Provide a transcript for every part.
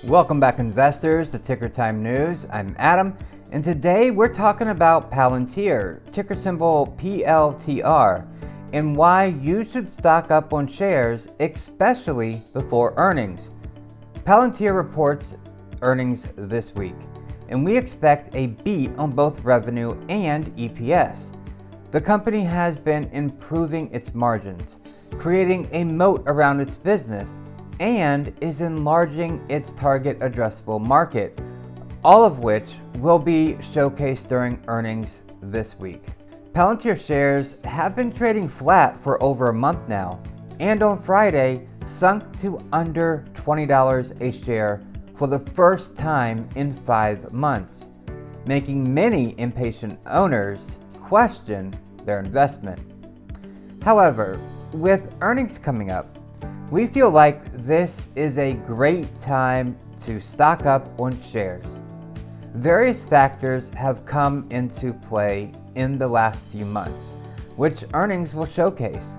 Welcome back, investors, to Ticker Time News. I'm Adam, and today we're talking about Palantir, ticker symbol PLTR, and why you should stock up on shares, especially before earnings. Palantir reports earnings this week, and we expect a beat on both revenue and EPS. The company has been improving its margins, creating a moat around its business, and is enlarging its target addressable market, all of which will be showcased during earnings this week. Palantir shares have been trading flat for over a month now, and on Friday sunk to under $20 a share for the first time in 5 months, making many impatient owners question their investment. However, with earnings coming up, we feel like this is a great time to stock up on shares. Various factors have come into play in the last few months, which earnings will showcase.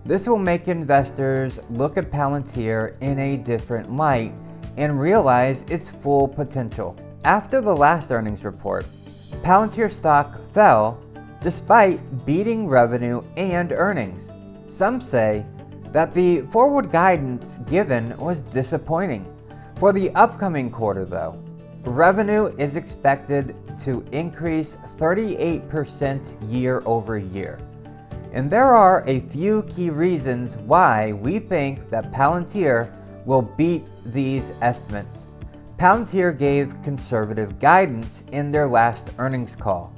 This will make investors look at Palantir in a different light and realize its full potential. After the last earnings report, Palantir stock fell despite beating revenue and earnings. Some say that the forward guidance given was disappointing. For the upcoming quarter, though, revenue is expected to increase 38% year over year. And there are a few key reasons why we think that Palantir will beat these estimates. Palantir gave conservative guidance in their last earnings call.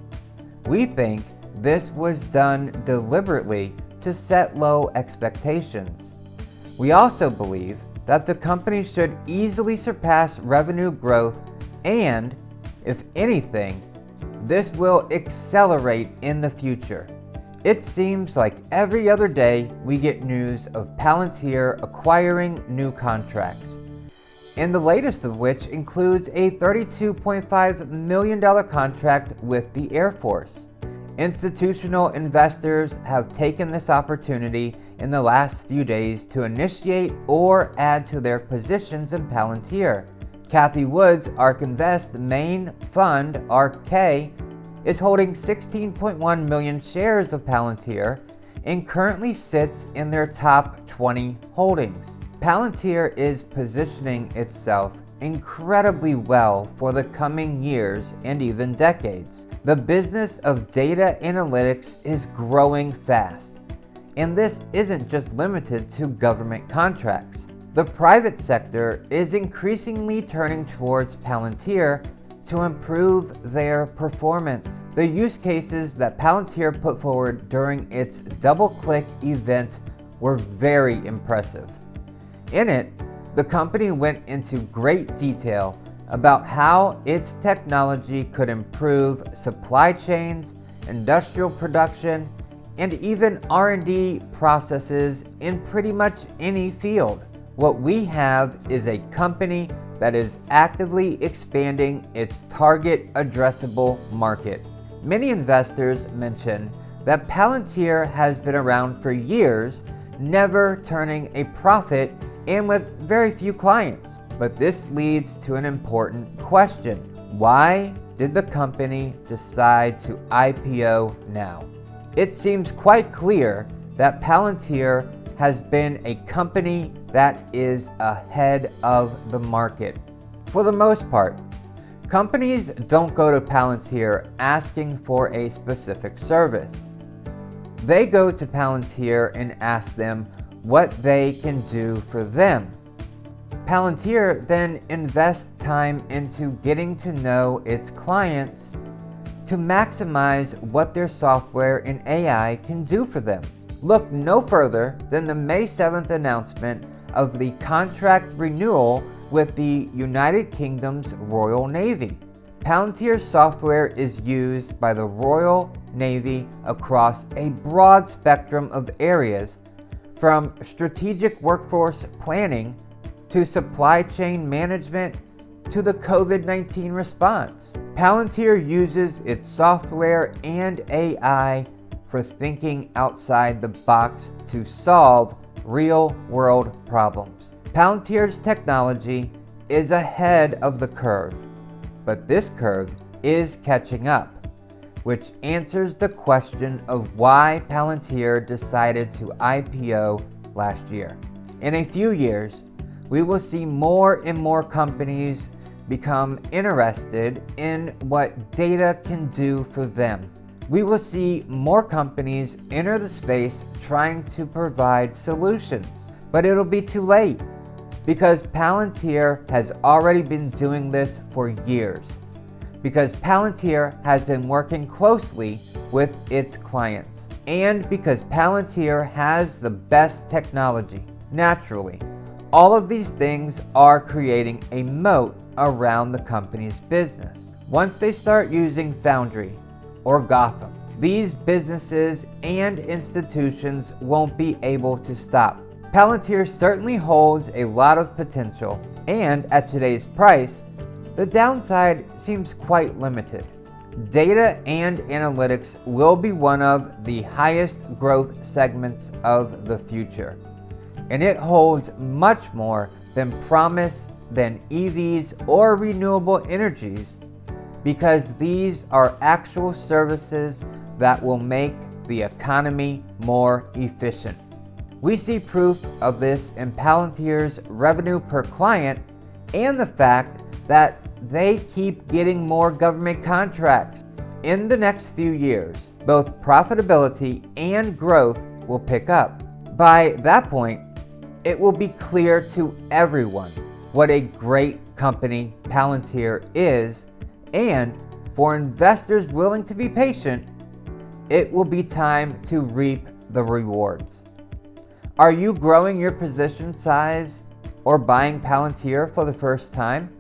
We think this was done deliberately to set low expectations. We also believe that the company should easily surpass revenue growth, and, if anything, this will accelerate in the future. It seems like every other day we get news of Palantir acquiring new contracts, and the latest of which includes a $32.5 million contract with the Air Force. Institutional investors have taken this opportunity in the last few days to initiate or add to their positions in Palantir. Cathie Wood's ARK Invest main fund, ARK-K, is holding 16.1 million shares of Palantir and currently sits in their top 20 holdings. Palantir is positioning itself incredibly well for the coming years and even decades. The business of data analytics is growing fast, and this isn't just limited to government contracts. The private sector is increasingly turning towards Palantir to improve their performance. The use cases that Palantir put forward during its DoubleClick event were very impressive. In it, the company went into great detail about how its technology could improve supply chains, industrial production, and even R&D processes in pretty much any field. What we have is a company that is actively expanding its target addressable market. Many investors mention that Palantir has been around for years, never turning a profit and with very few clients. But this leads to an important question. Why did the company decide to IPO now? It seems quite clear that Palantir has been a company that is ahead of the market. For the most part, companies don't go to Palantir asking for a specific service. They go to Palantir and ask them what they can do for them. Palantir then invests time into getting to know its clients to maximize what their software and AI can do for them. Look no further than the May 7th announcement of the contract renewal with the United Kingdom's Royal Navy. Palantir's software is used by the Royal Navy across a broad spectrum of areas, from strategic workforce planning to supply chain management to the COVID-19 response. Palantir uses its software and AI for thinking outside the box to solve real-world problems. Palantir's technology is ahead of the curve, but this curve is catching up, which answers the question of why Palantir decided to IPO last year. In a few years, we will see more and more companies become interested in what data can do for them. We will see more companies enter the space trying to provide solutions, but it'll be too late because Palantir has already been doing this for years, because Palantir has been working closely with its clients, and because Palantir has the best technology. Naturally, all of these things are creating a moat around the company's business. Once they start using Foundry or Gotham, these businesses and institutions won't be able to stop. Palantir certainly holds a lot of potential, and at today's price, the downside seems quite limited. Data and analytics will be one of the highest growth segments of the future, and it holds much more than promise than EVs or renewable energies, because these are actual services that will make the economy more efficient. We see proof of this in Palantir's revenue per client and the fact that they keep getting more government contracts. In the next few years, both profitability and growth will pick up. By that point, it will be clear to everyone what a great company Palantir is, and for investors willing to be patient, it will be time to reap the rewards. Are you growing your position size or buying Palantir for the first time?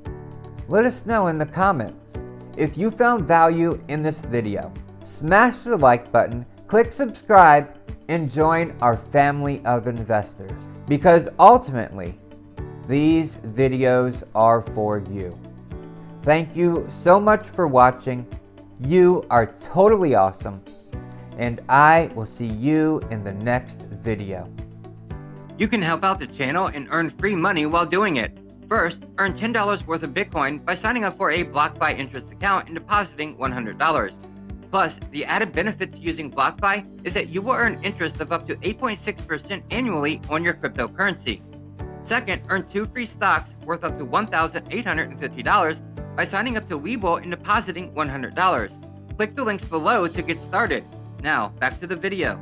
Let us know in the comments. If you found value in this video, smash the like button, click subscribe, and join our family of investors, because ultimately, these videos are for you. Thank you so much for watching. You are totally awesome, and I will see you in the next video. You can help out the channel and earn free money while doing it. First, earn $10 worth of Bitcoin by signing up for a BlockFi interest account and depositing $100. Plus, the added benefit to using BlockFi is that you will earn interest of up to 8.6% annually on your cryptocurrency. Second, earn 2 free stocks worth up to $1,850 by signing up to Webull and depositing $100. Click the links below to get started. Now, back to the video.